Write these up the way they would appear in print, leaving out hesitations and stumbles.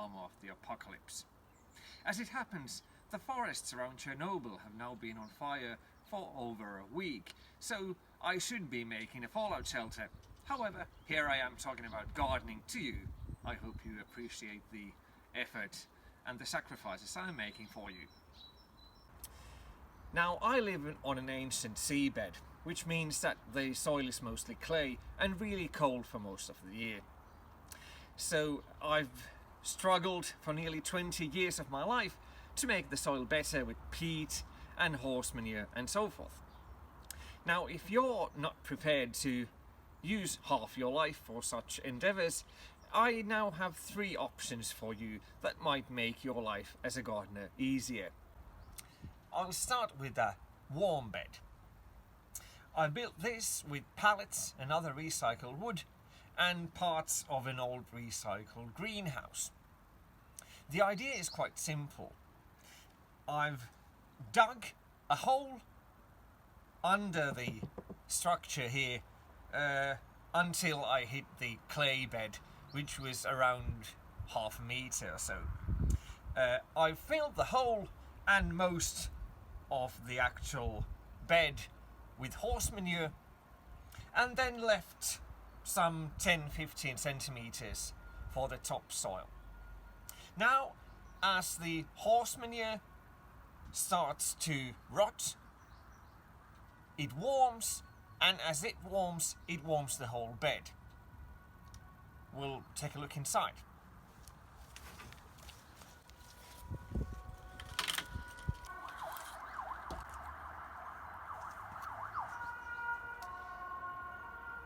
armour of the apocalypse. As it happens, the forests around Chernobyl have now been on fire for over a week, so I should be making a fallout shelter. However, here I am talking about gardening to you. I hope you appreciate the effort and the sacrifices I'm making for you. Now, I live on an ancient seabed, which means that the soil is mostly clay and really cold for most of the year. So I've struggled for nearly 20 years of my life to make the soil better with peat and horse manure and so forth. Now, if you're not prepared to use half your life for such endeavours, I now have 3 options for you that might make your life as a gardener easier. I'll start with a warm bed. I built this with pallets and other recycled wood and parts of an old recycled greenhouse. The idea is quite simple. I've dug a hole under the structure here until I hit the clay bed, which was around half a metre or so. I filled the hole and most of the actual bed with horse manure, and then left some 10-15 centimetres for the topsoil. Now, as the horse manure starts to rot, it warms, and as it warms the whole bed. We'll take a look inside.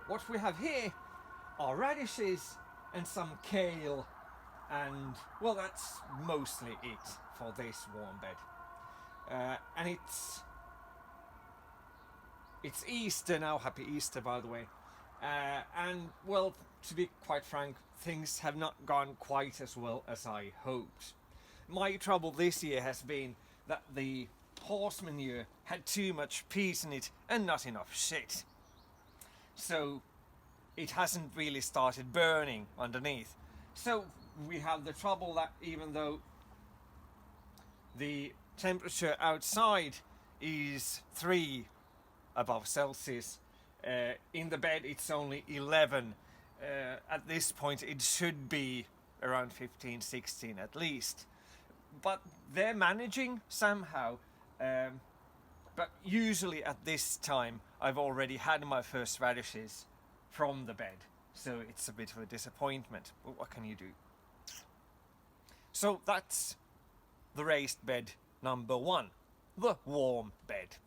What we have here are radishes and some kale, and well, that's mostly it for this warm bed. And it's Easter now. Happy Easter, by the way. And well, to be quite frank, things have not gone quite as well as I hoped. My trouble this year has been that the horse manure had too much peat in it and not enough shit. So it hasn't really started burning underneath. So we have the trouble that even though the temperature outside is 3 above Celsius, in the bed it's only 11. At this point it should be around 15, 16 at least. But they're managing somehow. But usually at this time I've already had my first radishes from the bed, so it's a bit of a disappointment, but what can you do? So that's the raised bed number 1, the warm bed.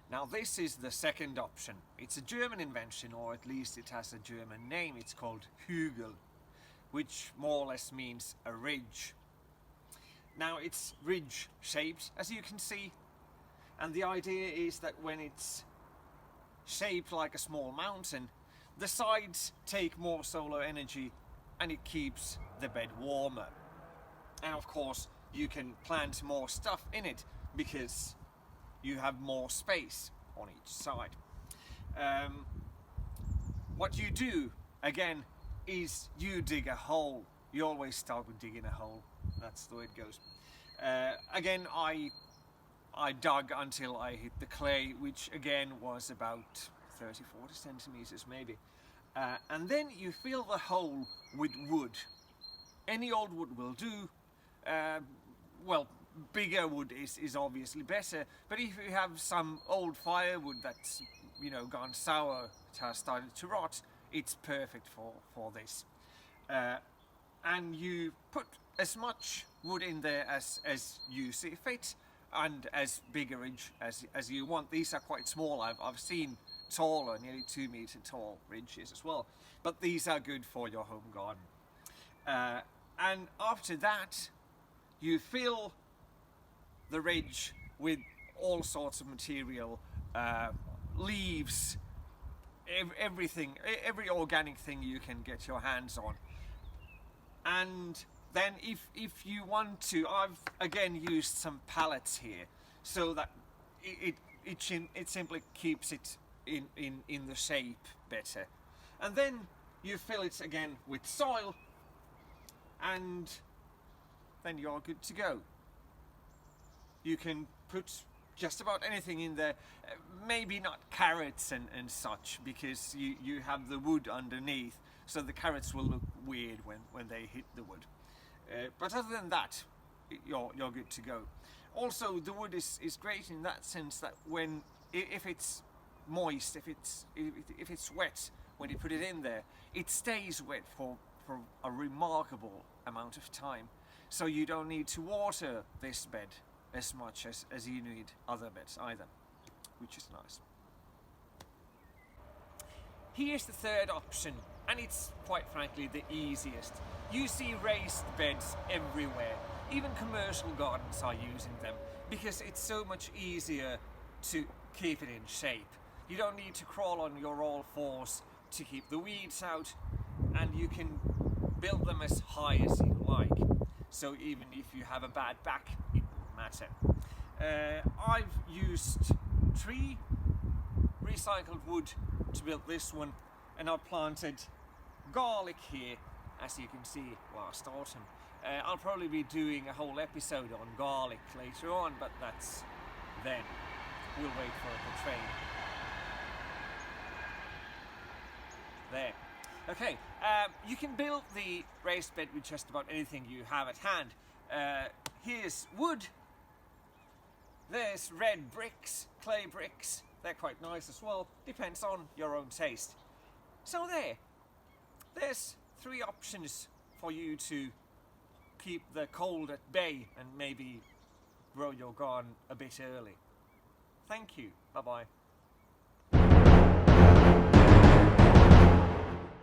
Now this is the second option. It's a German invention, or at least it has a German name. It's called Hügel, which more or less means a ridge. Now it's ridge shaped, as you can see, and the idea is that when it's shaped like a small mountain, the sides take more solar energy and it keeps the bed warmer. And of course you can plant more stuff in it because you have more space on each side. What you do again is you dig a hole. You always start with digging a hole. That's the way it goes. Again, I dug until I hit the clay, which again was about 30-40 centimeters maybe. And then you fill the hole with wood. Any old wood will do. Well, bigger wood is obviously better, but if you have some old firewood that's, you know, gone sour, it has started to rot, it's perfect for this. And you put as much wood in there as you see fit, and as big a ridge as you want. These are quite small. I've seen taller, nearly 2 meter tall ridges as well, but these are good for your home garden. And after that, you fill the ridge with all sorts of material, leaves, everything, every organic thing you can get your hands on. And then if you want to, I've again used some pallets here so that it simply keeps it in the shape better. And then you fill it again with soil, and then you're good to go. You can put just about anything in there, maybe not carrots and such, because you have the wood underneath, so the carrots will look weird when they hit the wood. But other than that, you're good to go. Also, the wood is great in that sense that if it's moist, if it's wet, when you put it in there, it stays wet for a remarkable amount of time. So you don't need to water this bed as much as you need other beds either, which is nice. Here's the third option, and it's quite frankly the easiest. You see raised beds everywhere. Even commercial gardens are using them because it's so much easier to keep it in shape. You don't need to crawl on your all fours to keep the weeds out, and you can build them as high as you like. So even if you have a bad back, it won't matter. I've used tree recycled wood to build this one, and I planted garlic here, as you can see, last autumn. I'll probably be doing a whole episode on garlic later on, but that's then. We'll wait for the train. There. Okay, you can build the raised bed with just about anything you have at hand. Here's wood. There's red bricks, clay bricks. They're quite nice as well. Depends on your own taste. So there's 3 options for you to keep the cold at bay and maybe grow your garden a bit early. Thank you. Bye-bye.